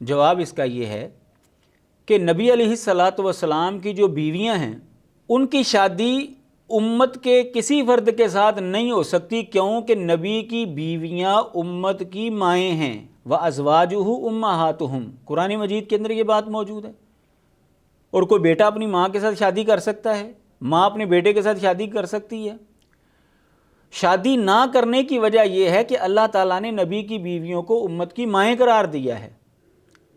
جواب اس کا یہ ہے کہ نبی علیہ الصلاۃ والسلام کی جو بیویاں ہیں ان کی شادی امت کے کسی فرد کے ساتھ نہیں ہو سکتی، کیونکہ نبی کی بیویاں امت کی مائیں ہیں، وَأَزْوَاجُهُ أُمَّهَاتُهُمْ، قرآن مجید کے اندر یہ بات موجود ہے۔ اور کوئی بیٹا اپنی ماں کے ساتھ شادی کر سکتا ہے، ماں اپنے بیٹے کے ساتھ شادی کر سکتی ہے؟ شادی نہ کرنے کی وجہ یہ ہے کہ اللہ تعالیٰ نے نبی کی بیویوں کو امت کی مائیں قرار دیا ہے۔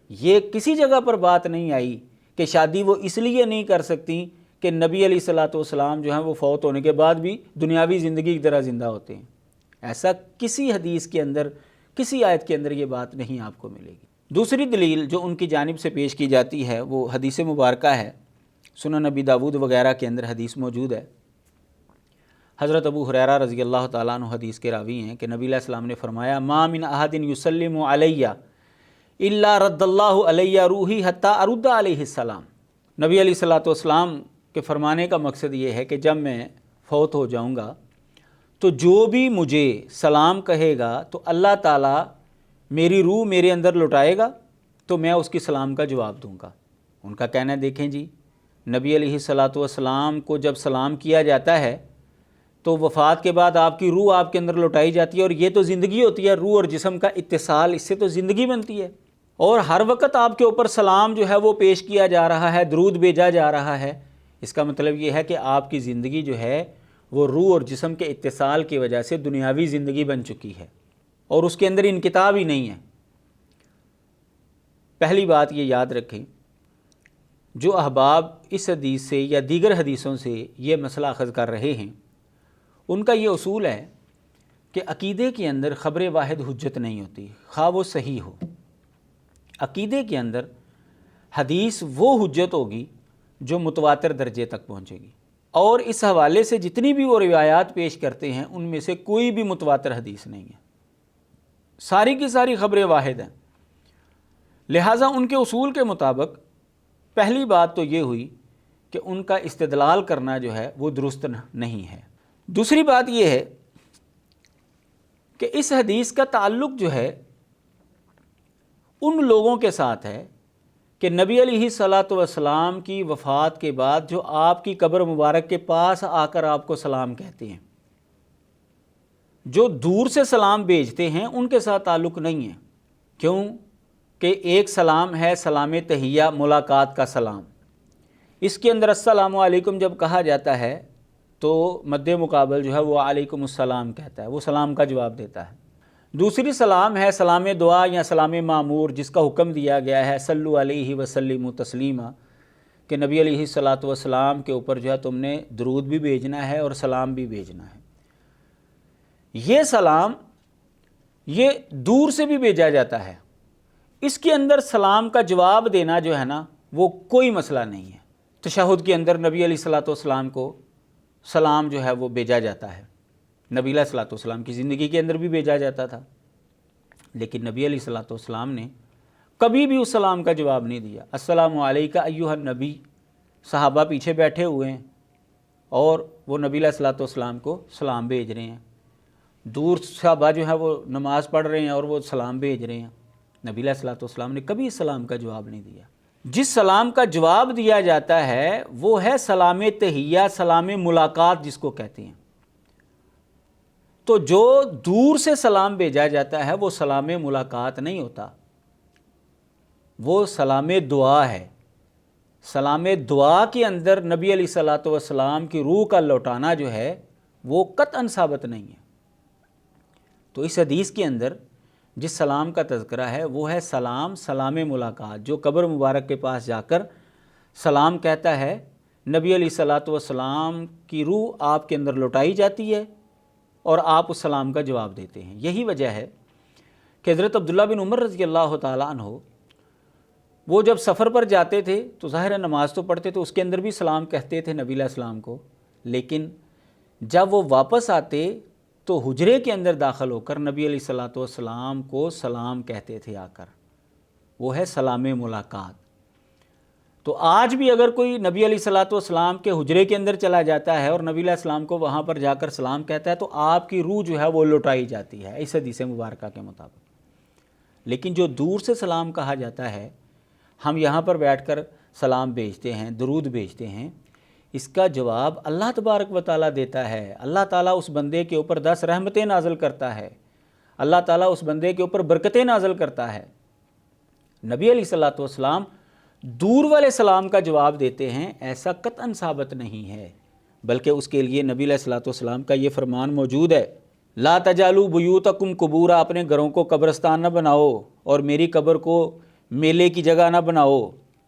یہ کسی جگہ پر بات نہیں آئی کہ شادی وہ اس لیے نہیں کر سکتی کہ نبی علیہ الصلاۃ والسلام جو ہیں وہ فوت ہونے کے بعد بھی دنیاوی زندگی کی طرح زندہ ہوتے ہیں۔ ایسا کسی حدیث کے اندر، کسی آیت کے اندر یہ بات نہیں آپ کو ملے گی۔ دوسری دلیل جو ان کی جانب سے پیش کی جاتی ہے وہ حدیث مبارکہ ہے، سنن نبی داود وغیرہ کے اندر حدیث موجود ہے۔ حضرت ابو ہریرہ رضی اللہ تعالیٰ عنہ حدیث کے راوی ہیں کہ نبی علیہ السلام نے فرمایا، ما من احد یسلم علی الا رد اللہ علی روحی حتی ارد علیہ السلام۔ نبی علیہ الصلاۃ والسلام کے فرمانے کا مقصد یہ ہے کہ جب میں فوت ہو جاؤں گا تو جو بھی مجھے سلام کہے گا تو اللہ تعالیٰ میری روح میرے اندر لٹائے گا تو میں اس کی سلام کا جواب دوں گا۔ ان کا کہنا ہے، دیکھیں جی، نبی علیہ الصلاۃ والسلام کو جب سلام کیا جاتا ہے تو وفات کے بعد آپ کی روح آپ کے اندر لوٹائی جاتی ہے، اور یہ تو زندگی ہوتی ہے، روح اور جسم کا اتصال، اس سے تو زندگی بنتی ہے، اور ہر وقت آپ کے اوپر سلام جو ہے وہ پیش کیا جا رہا ہے، درود بھیجا جا رہا ہے۔ اس کا مطلب یہ ہے کہ آپ کی زندگی جو ہے وہ روح اور جسم کے اتصال کی وجہ سے دنیاوی زندگی بن چکی ہے، اور اس کے اندر انقطاع بھی نہیں ہے۔ پہلی بات یہ یاد رکھیں، جو احباب اس حدیث سے یا دیگر حدیثوں سے یہ مسئلہ اخذ کر رہے ہیں، ان کا یہ اصول ہے کہ عقیدے کے اندر خبر واحد حجت نہیں ہوتی، خواہ وہ صحیح ہو۔ عقیدے کے اندر حدیث وہ حجت ہوگی جو متواتر درجے تک پہنچے گی، اور اس حوالے سے جتنی بھی وہ روایات پیش کرتے ہیں ان میں سے کوئی بھی متواتر حدیث نہیں ہے، ساری کی ساری خبریں واحد ہیں۔ لہٰذا ان کے اصول کے مطابق پہلی بات تو یہ ہوئی کہ ان کا استدلال کرنا جو ہے وہ درست نہیں ہے۔ دوسری بات یہ ہے کہ اس حدیث کا تعلق جو ہے ان لوگوں کے ساتھ ہے کہ نبی علیہ الصلاۃ والسلام کی وفات کے بعد جو آپ کی قبر مبارک کے پاس آ کر آپ کو سلام کہتے ہیں، جو دور سے سلام بھیجتے ہیں ان کے ساتھ تعلق نہیں ہے۔ کیوں کہ ایک سلام ہے سلام تحیہ، ملاقات کا سلام، اس کے اندر السلام علیکم جب کہا جاتا ہے تو مد مقابل جو ہے وہ علیکم السلام کہتا ہے، وہ سلام کا جواب دیتا ہے۔ دوسری سلام ہے سلام دعا یا سلام معمور، جس کا حکم دیا گیا ہے صلو علیہ وسلم تسلیما، کہ نبی علیہ الصلاۃ والسلام کے اوپر جو ہے تم نے درود بھی بھیجنا ہے اور سلام بھی بھیجنا ہے۔ یہ سلام یہ دور سے بھی بھیجا جاتا ہے، اس کے اندر سلام کا جواب دینا جو ہے نا وہ کوئی مسئلہ نہیں ہے۔ تشہد کے اندر نبی علیہ الصلاۃ والسلام کو سلام جو ہے وہ بھیجا جاتا ہے، نبی علیہ الصلاۃ والسلام کی زندگی کے اندر بھی بھیجا جاتا تھا، لیکن نبی علیہ الصلاۃ والسلام نے کبھی بھی اس سلام کا جواب نہیں دیا۔ السلام علیکہ ایھا النبی، صحابہ پیچھے بیٹھے ہوئے ہیں اور وہ نبی علیہ الصلاۃ والسلام کو سلام بھیج رہے ہیں، دور صحابہ جو ہے وہ نماز پڑھ رہے ہیں اور وہ سلام بھیج رہے ہیں، نبی علیہ الصلاۃ والسلام نے کبھی اس سلام کا جواب نہیں دیا۔ جس سلام کا جواب دیا جاتا ہے وہ ہے سلام تحیہ، سلام ملاقات جس کو کہتے ہیں۔ تو جو دور سے سلام بھیجا جاتا ہے وہ سلام ملاقات نہیں ہوتا، وہ سلام دعا ہے۔ سلام دعا کے اندر نبی علیہ الصلاۃ والسلام کی روح کا لوٹانا جو ہے وہ قطعاً ثابت نہیں ہے۔ تو اس حدیث کے اندر جس سلام کا تذکرہ ہے وہ ہے سلام ملاقات، جو قبر مبارک کے پاس جا کر سلام کہتا ہے، نبی علیہ الصلاۃ والسلام کی روح آپ کے اندر لوٹائی جاتی ہے اور آپ اس سلام کا جواب دیتے ہیں۔ یہی وجہ ہے کہ حضرت عبداللہ بن عمر رضی اللہ تعالیٰ عنہ وہ جب سفر پر جاتے تھے تو ظاہر نماز تو پڑھتے تھے، اس کے اندر بھی سلام کہتے تھے نبی علیہ السلام کو، لیکن جب وہ واپس آتے تو حجرے کے اندر داخل ہو کر نبی علیہ الصلاۃ والسلام کو سلام کہتے تھے آ کر، وہ ہے سلام ملاقات۔ تو آج بھی اگر کوئی نبی علیہ الصلاۃ والسلام کے حجرے کے اندر چلا جاتا ہے اور نبی علیہ السلام کو وہاں پر جا کر سلام کہتا ہے تو آپ کی روح جو ہے وہ لوٹائی جاتی ہے، اس حدیث مبارکہ کے مطابق۔ لیکن جو دور سے سلام کہا جاتا ہے، ہم یہاں پر بیٹھ کر سلام بھیجتے ہیں، درود بھیجتے ہیں، اس کا جواب اللہ تبارک و تعالیٰ دیتا ہے۔ اللہ تعالیٰ اس بندے کے اوپر 10 رحمتیں نازل کرتا ہے، اللہ تعالیٰ اس بندے کے اوپر برکتیں نازل کرتا ہے۔ نبی علیہ الصلوۃ والسلام دور والے سلام کا جواب دیتے ہیں، ایسا قطعاً ثابت نہیں ہے، بلکہ اس کے لیے نبی علیہ الصلوۃ والسلام کا یہ فرمان موجود ہے، لا تجعلوا بیوتکم قبورا، اپنے گھروں کو قبرستان نہ بناؤ اور میری قبر کو میلے کی جگہ نہ بناؤ،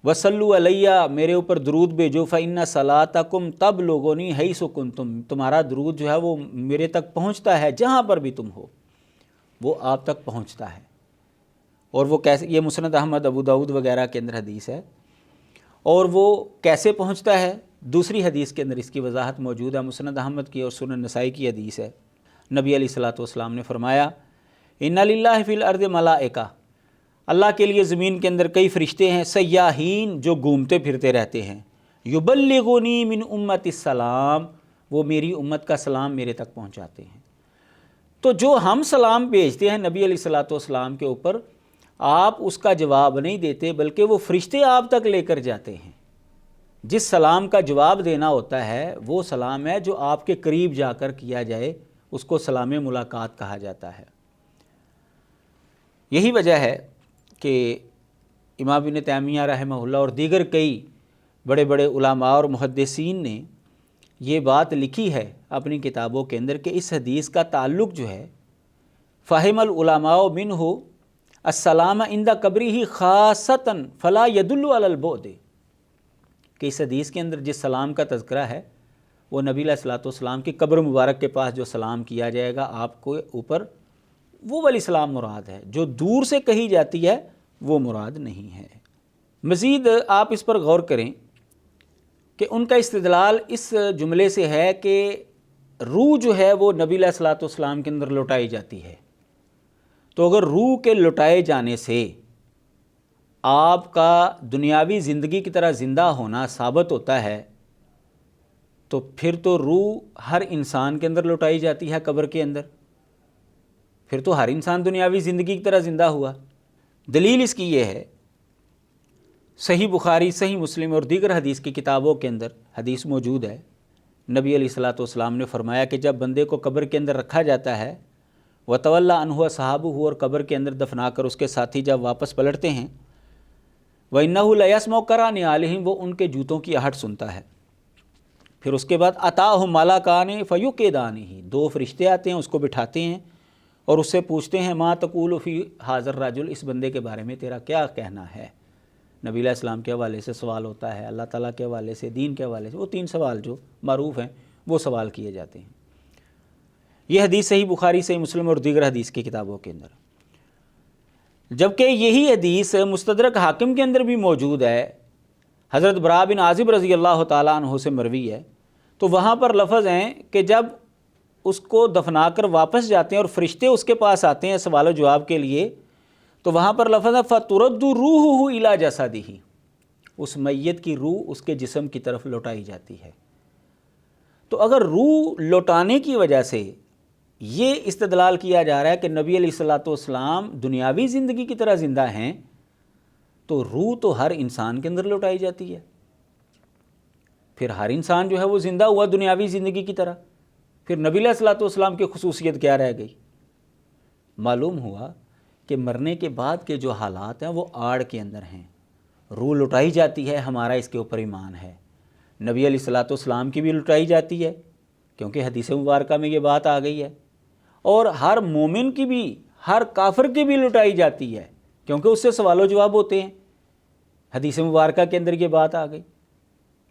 وصلوا علیہ، میرے اوپر درود بھیجو، فإن صلاتکم تبلغنی حیث کنتم، تمہارا درود جو ہے وہ میرے تک پہنچتا ہے، جہاں پر بھی تم ہو وہ آپ تک پہنچتا ہے۔ اور وہ کیسے، یہ مسند احمد، ابو داؤد وغیرہ کے اندر حدیث ہے، اور وہ کیسے پہنچتا ہے دوسری حدیث کے اندر اس کی وضاحت موجود ہے، مسند احمد کی اور سنن نسائی کی حدیث ہے۔ نبی علیہ الصلوۃ والسلام نے فرمایا، ان للہ فی الارض ملائکہ، اللہ کے لیے زمین کے اندر کئی فرشتے ہیں، سیاحین، جو گھومتے پھرتے رہتے ہیں، یبلغونی من امت السلام، وہ میری امت کا سلام میرے تک پہنچاتے ہیں۔ تو جو ہم سلام بھیجتے ہیں نبی علیہ الصلوۃ والسلام کے اوپر، آپ اس کا جواب نہیں دیتے، بلکہ وہ فرشتے آپ تک لے کر جاتے ہیں۔ جس سلام کا جواب دینا ہوتا ہے وہ سلام ہے جو آپ کے قریب جا کر کیا جائے، اس کو سلام ملاقات کہا جاتا ہے۔ یہی وجہ ہے کہ امام ابن تیمیہ رحمہ اللہ اور دیگر کئی بڑے بڑے علماء اور محدثین نے یہ بات لکھی ہے اپنی کتابوں کے اندر کہ اس حدیث کا تعلق جو ہے، فہم العلماء منہ السلام عند قبرہ خاصۃ فلا يدل علی البعد، کہ اس حدیث کے اندر جس سلام کا تذکرہ ہے وہ نبی علیہ الصلوۃ والسلام کی قبر مبارک کے پاس جو سلام کیا جائے گا آپ کو اوپر، وہ والی سلام مراد ہے، جو دور سے کہی جاتی ہے وہ مراد نہیں ہے۔ مزید آپ اس پر غور کریں کہ ان کا استدلال اس جملے سے ہے کہ روح جو ہے وہ نبی علیہ الصلوۃ والسلام کے اندر لوٹائی جاتی ہے، تو اگر روح کے لوٹائے جانے سے آپ کا دنیاوی زندگی کی طرح زندہ ہونا ثابت ہوتا ہے، تو پھر تو روح ہر انسان کے اندر لوٹائی جاتی ہے قبر کے اندر، پھر تو ہر انسان دنیاوی زندگی کی طرح زندہ ہوا۔ دلیل اس کی یہ ہے، صحیح بخاری، صحیح مسلم اور دیگر حدیث کی کتابوں کے اندر حدیث موجود ہے، نبی علیہ الصلوۃ والسلام نے فرمایا کہ جب بندے کو قبر کے اندر رکھا جاتا ہے، وَتَوَلَّى عَنْهُ أَصْحَابُهُ، اور قبر کے اندر دفنا کر اس کے ساتھی جب واپس پلٹتے ہیں، وَإِنَّهُ لَيَسْمَعُ قَرَانِ عَلَيْهِمْ، وہ ان کے جوتوں کی آہٹ سنتا ہے۔ پھر اس کے بعد أَتَاهُ مَلَكَانِ فَيُوقِظَانِهِ، دو فرشتے آتے ہیں، اس کو بٹھاتے ہیں اور اس سے پوچھتے ہیں، مَا تَقُولُ فِي هَذَا الرَّجُلِ، اس بندے کے بارے میں تیرا کیا کہنا ہے؟ نبی علیہ السلام کے حوالے سے سوال ہوتا ہے، اللہ تعالیٰ کے حوالے سے، دین کے حوالے سے، وہ 3 سوال جو معروف ہیں وہ سوال کیے جاتے ہیں۔ یہ حدیث صحیح بخاری، صحیح مسلم اور دیگر حدیث کی کتابوں کے اندر، جبکہ یہی حدیث مستدرک حاکم کے اندر بھی موجود ہے، حضرت براء بن عازب رضی اللہ تعالیٰ عنہ سے مروی ہے، تو وہاں پر لفظ ہیں کہ جب اس کو دفنا کر واپس جاتے ہیں اور فرشتے اس کے پاس آتے ہیں سوال و جواب کے لیے، تو وہاں پر لفظ ہے فَتُرَدُّ رُوحُهُ إِلَى جَسَدِهِ، اس میت کی روح اس کے جسم کی طرف لوٹائی جاتی ہے۔ تو اگر روح لوٹانے کی وجہ سے یہ استدلال کیا جا رہا ہے کہ نبی علیہ الصلوۃ والسلام دنیاوی زندگی کی طرح زندہ ہیں، تو روح تو ہر انسان کے اندر لوٹائی جاتی ہے، پھر ہر انسان جو ہے وہ زندہ ہوا دنیاوی زندگی کی طرح، پھر نبی علیہ الصلوۃ والسلام کی خصوصیت کیا رہ گئی؟ معلوم ہوا کہ مرنے کے بعد کے جو حالات ہیں وہ آڑ کے اندر ہیں، روح لوٹائی جاتی ہے، ہمارا اس کے اوپر ایمان ہے۔ نبی علیہ الصلوۃ والسلام کی بھی لوٹائی جاتی ہے، کیونکہ حدیث مبارکہ میں یہ بات آ گئی ہے، اور ہر مومن کی بھی، ہر کافر کی بھی لوٹائی جاتی ہے، کیونکہ اس سے سوال و جواب ہوتے ہیں، حدیث مبارکہ کے اندر یہ بات آ گئی۔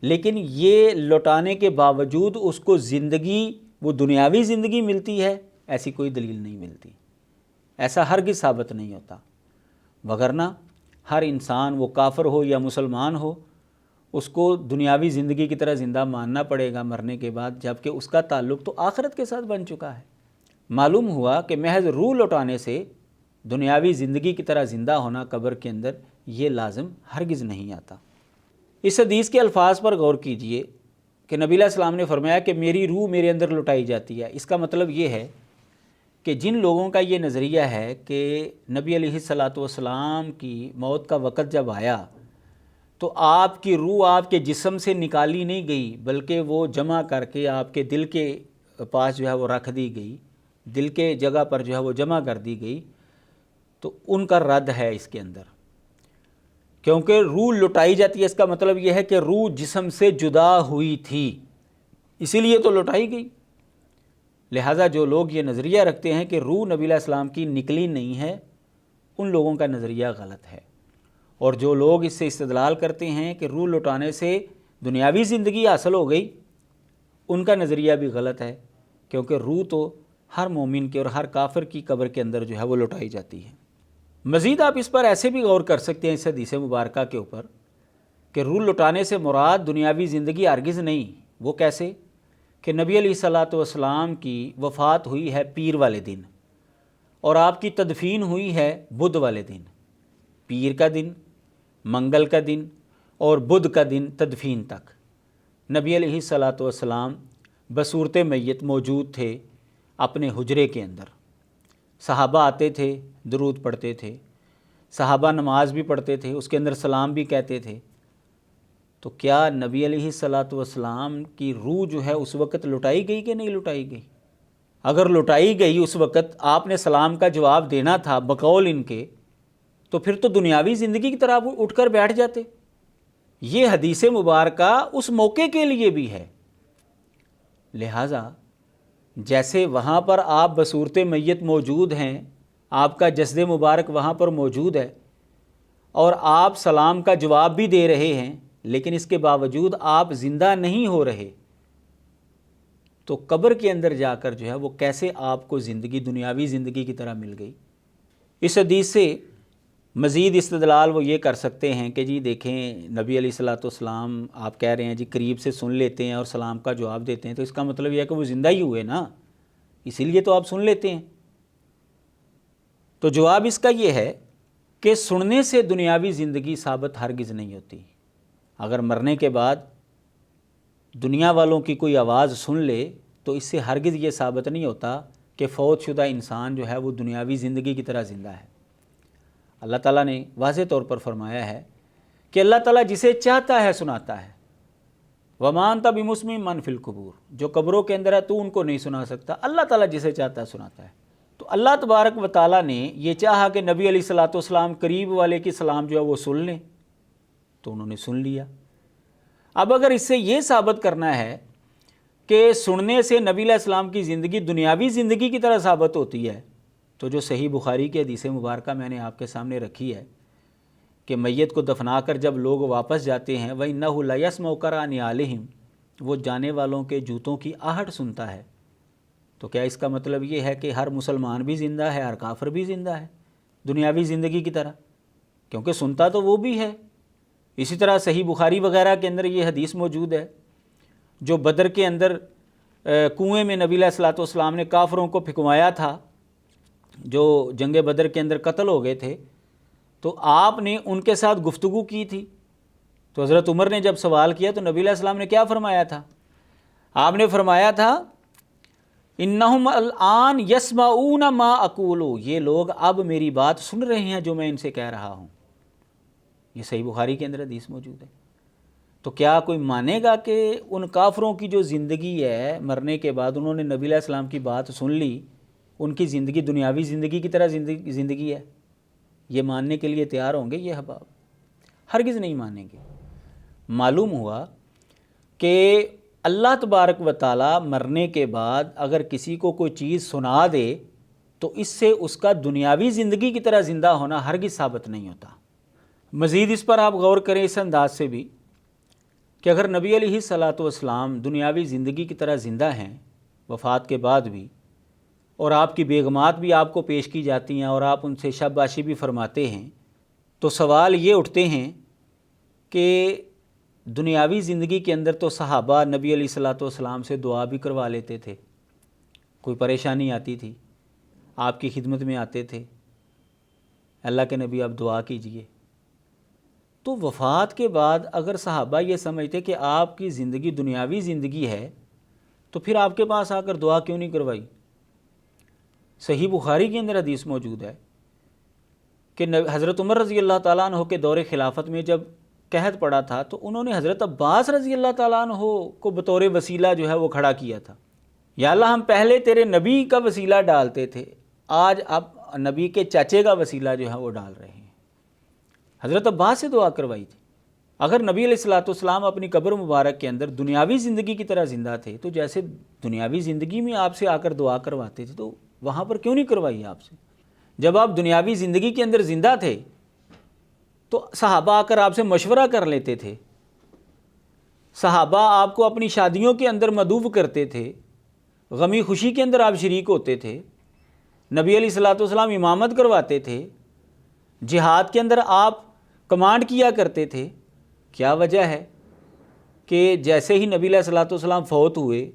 لیکن یہ لوٹانے کے باوجود اس کو زندگی، وہ دنیاوی زندگی ملتی ہے، ایسی کوئی دلیل نہیں ملتی، ایسا ہرگز ثابت نہیں ہوتا، وگرنہ ہر انسان، وہ کافر ہو یا مسلمان ہو، اس کو دنیاوی زندگی کی طرح زندہ ماننا پڑے گا مرنے کے بعد، جبکہ اس کا تعلق تو آخرت کے ساتھ بن چکا ہے۔ معلوم ہوا کہ محض روح لوٹانے سے دنیاوی زندگی کی طرح زندہ ہونا قبر کے اندر یہ لازم ہرگز نہیں آتا۔ اس حدیث کے الفاظ پر غور کیجئے کہ نبی علیہ السلام نے فرمایا کہ میری روح میرے اندر لوٹائی جاتی ہے، اس کا مطلب یہ ہے کہ جن لوگوں کا یہ نظریہ ہے کہ نبی علیہ الصلوۃ والسلام کی موت کا وقت جب آیا تو آپ کی روح آپ کے جسم سے نکالی نہیں گئی، بلکہ وہ جمع کر کے آپ کے دل کے پاس جو ہے وہ رکھ دی گئی، دل کے جگہ پر جو ہے وہ جمع کر دی گئی، تو ان کا رد ہے اس کے اندر، کیونکہ روح لٹائی جاتی ہے، اس کا مطلب یہ ہے کہ روح جسم سے جدا ہوئی تھی، اسی لیے تو لٹائی گئی۔ لہٰذا جو لوگ یہ نظریہ رکھتے ہیں کہ روح نبی علیہ السلام کی نکلی نہیں ہے، ان لوگوں کا نظریہ غلط ہے، اور جو لوگ اس سے استدلال کرتے ہیں کہ روح لٹانے سے دنیاوی زندگی حاصل ہو گئی، ان کا نظریہ بھی غلط ہے، کیونکہ روح تو ہر مومن کے اور ہر کافر کی قبر کے اندر جو ہے وہ لٹائی جاتی ہے۔ مزید آپ اس پر ایسے بھی غور کر سکتے ہیں اس حدیث مبارکہ کے اوپر کہ روح لٹانے سے مراد دنیاوی زندگی ہرگز نہیں۔ وہ کیسے؟ کہ نبی علیہ الصلوۃ والسلام کی وفات ہوئی ہے پیر والے دن، اور آپ کی تدفین ہوئی ہے بدھ والے دن۔ پیر کا دن، منگل کا دن اور بدھ کا دن تدفین تک نبی علیہ الصلوۃ والسلام بصورت میت موجود تھے اپنے حجرے کے اندر۔ صحابہ آتے تھے، درود پڑھتے تھے، صحابہ نماز بھی پڑھتے تھے، اس کے اندر سلام بھی کہتے تھے۔ تو کیا نبی علیہ الصلوۃ والسلام کی روح جو ہے اس وقت لٹائی گئی کہ نہیں لٹائی گئی؟ اگر لٹائی گئی اس وقت آپ نے سلام کا جواب دینا تھا بقول ان کے، تو پھر تو دنیاوی زندگی کی طرح وہ اٹھ کر بیٹھ جاتے۔ یہ حدیث مبارکہ اس موقع کے لیے بھی ہے، لہٰذا جیسے وہاں پر آپ بصورت میت موجود ہیں، آپ کا جسد مبارک وہاں پر موجود ہے، اور آپ سلام کا جواب بھی دے رہے ہیں، لیکن اس کے باوجود آپ زندہ نہیں ہو رہے، تو قبر کے اندر جا کر جو ہے وہ کیسے آپ کو زندگی دنیاوی زندگی کی طرح مل گئی؟ اس حدیث سے مزید استدلال وہ یہ کر سکتے ہیں کہ جی دیکھیں، نبی علیہ الصلوۃ والسلام آپ کہہ رہے ہیں جی قریب سے سن لیتے ہیں اور سلام کا جواب دیتے ہیں، تو اس کا مطلب یہ ہے کہ وہ زندہ ہی ہوئے نا، اسی لیے تو آپ سن لیتے ہیں۔ تو جواب اس کا یہ ہے کہ سننے سے دنیاوی زندگی ثابت ہرگز نہیں ہوتی۔ اگر مرنے کے بعد دنیا والوں کی کوئی آواز سن لے تو اس سے ہرگز یہ ثابت نہیں ہوتا کہ فوت شدہ انسان جو ہے وہ دنیاوی زندگی کی طرح زندہ ہے۔ اللہ تعالیٰ نے واضح طور پر فرمایا ہے کہ اللہ تعالیٰ جسے چاہتا ہے سناتا ہے۔ وَمَا أَنْتَ بِمُسْمِعٍ مَّن فِي الْقُبُورِ، جو قبروں کے اندر ہے تو ان کو نہیں سنا سکتا، اللہ تعالیٰ جسے چاہتا ہے سناتا ہے۔ تو اللہ تبارک و تعالیٰ نے یہ چاہا کہ نبی علیہ الصلوۃ والسلام قریب والے کی سلام جو ہے وہ سن لیں، تو انہوں نے سن لیا۔ اب اگر اس سے یہ ثابت کرنا ہے کہ سننے سے نبی علیہ السلام کی زندگی دنیاوی زندگی کی طرح ثابت ہوتی ہے، تو جو صحیح بخاری کی حدیث مبارکہ میں نے آپ کے سامنے رکھی ہے کہ میت کو دفنا کر جب لوگ واپس جاتے ہیں وَإِنَّهُ لَيَسْمَعُ قَرْعَ نِعَالِهِمْ، وہ جانے والوں کے جوتوں کی آہٹ سنتا ہے۔ تو کیا اس کا مطلب یہ ہے کہ ہر مسلمان بھی زندہ ہے، ہر کافر بھی زندہ ہے دنیاوی زندگی کی طرح؟ کیونکہ سنتا تو وہ بھی ہے۔ اسی طرح صحیح بخاری وغیرہ کے اندر یہ حدیث موجود ہے، جو بدر کے اندر کنویں میں نبی علیہ الصلوۃ والسلام نے کافروں کو پھینکوایا تھا، جو جنگ بدر کے اندر قتل ہو گئے تھے، تو آپ نے ان کے ساتھ گفتگو کی تھی۔ تو حضرت عمر نے جب سوال کیا تو نبی علیہ السلام نے کیا فرمایا تھا؟ آپ نے فرمایا تھا انہم الآن یسمعون ما اقول، یہ لوگ اب میری بات سن رہے ہیں جو میں ان سے کہہ رہا ہوں۔ یہ صحیح بخاری کے اندر حدیث موجود ہے۔ تو کیا کوئی مانے گا کہ ان کافروں کی جو زندگی ہے مرنے کے بعد انہوں نے نبی علیہ السلام کی بات سن لی، ان کی زندگی دنیاوی زندگی کی طرح زندگی ہے؟ یہ ماننے کے لیے تیار ہوں گے یہ احباب؟ ہرگز نہیں مانیں گے۔ معلوم ہوا کہ اللہ تبارک و تعالی مرنے کے بعد اگر کسی کو کوئی چیز سنا دے تو اس سے اس کا دنیاوی زندگی کی طرح زندہ ہونا ہرگز ثابت نہیں ہوتا۔ مزید اس پر آپ غور کریں اس انداز سے بھی کہ اگر نبی علیہ الصلوۃ والسلام دنیاوی زندگی کی طرح زندہ ہیں وفات کے بعد بھی، اور آپ کی بیگمات بھی آپ کو پیش کی جاتی ہیں اور آپ ان سے شب باشی بھی فرماتے ہیں، تو سوال یہ اٹھتے ہیں کہ دنیاوی زندگی کے اندر تو صحابہ نبی علیہ الصلوۃ والسلام سے دعا بھی کروا لیتے تھے، کوئی پریشانی آتی تھی آپ کی خدمت میں آتے تھے، اللہ کے نبی آپ دعا کیجئے۔ تو وفات کے بعد اگر صحابہ یہ سمجھتے کہ آپ کی زندگی دنیاوی زندگی ہے تو پھر آپ کے پاس آ کر دعا کیوں نہیں کروائی؟ صحیح بخاری کے اندر حدیث موجود ہے کہ حضرت عمر رضی اللہ تعالیٰ عنہ کے دور خلافت میں جب قحط پڑا تھا تو انہوں نے حضرت عباس رضی اللہ تعالیٰ عنہ کو بطور وسیلہ جو ہے وہ کھڑا کیا تھا، یا اللہ ہم پہلے تیرے نبی کا وسیلہ ڈالتے تھے، آج اب نبی کے چاچے کا وسیلہ جو ہے وہ ڈال رہے ہیں۔ حضرت عباس سے دعا کروائی تھی۔ اگر نبی علیہ الصلوۃ والسلام اپنی قبر مبارک کے اندر دنیاوی زندگی کی طرح زندہ تھے تو جیسے دنیاوی زندگی میں آپ سے آ کر دعا کرواتے تھے تو وہاں پر کیوں نہیں کروائی آپ سے؟ جب آپ دنیاوی زندگی کے اندر زندہ تھے تو صحابہ آ کر آپ سے مشورہ کر لیتے تھے، صحابہ آپ کو اپنی شادیوں کے اندر مدعو کرتے تھے، غمی خوشی کے اندر آپ شریک ہوتے تھے، نبی علیہ الصلوۃ والسلام امامت کرواتے تھے، جہاد کے اندر آپ کمانڈ کیا کرتے تھے۔ کیا وجہ ہے کہ جیسے ہی نبی علیہ الصلوۃ والسلام فوت ہوئے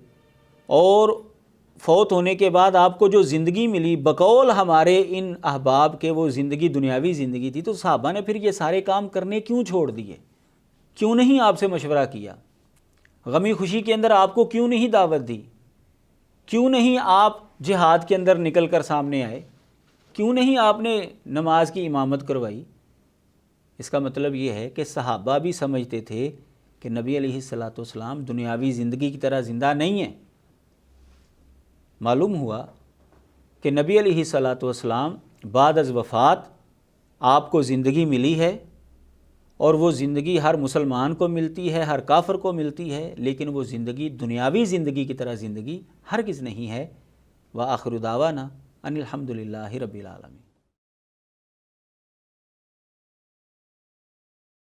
اور فوت ہونے کے بعد آپ کو جو زندگی ملی بقول ہمارے ان احباب کے وہ زندگی دنیاوی زندگی تھی، تو صحابہ نے پھر یہ سارے کام کرنے کیوں چھوڑ دیے؟ کیوں نہیں آپ سے مشورہ کیا؟ غمی خوشی کے اندر آپ کو کیوں نہیں دعوت دی؟ کیوں نہیں آپ جہاد کے اندر نکل کر سامنے آئے؟ کیوں نہیں آپ نے نماز کی امامت کروائی؟ اس کا مطلب یہ ہے کہ صحابہ بھی سمجھتے تھے کہ نبی علیہ الصلوۃ والسلام دنیاوی زندگی کی طرح زندہ نہیں ہیں۔ معلوم ہوا کہ نبی علیہ الصلوۃ والسلام بعد از وفات آپ کو زندگی ملی ہے، اور وہ زندگی ہر مسلمان کو ملتی ہے، ہر کافر کو ملتی ہے، لیکن وہ زندگی دنیاوی زندگی کی طرح زندگی ہرگز نہیں ہے۔ وآخر دعوانا ان الحمد للہ رب العالمین۔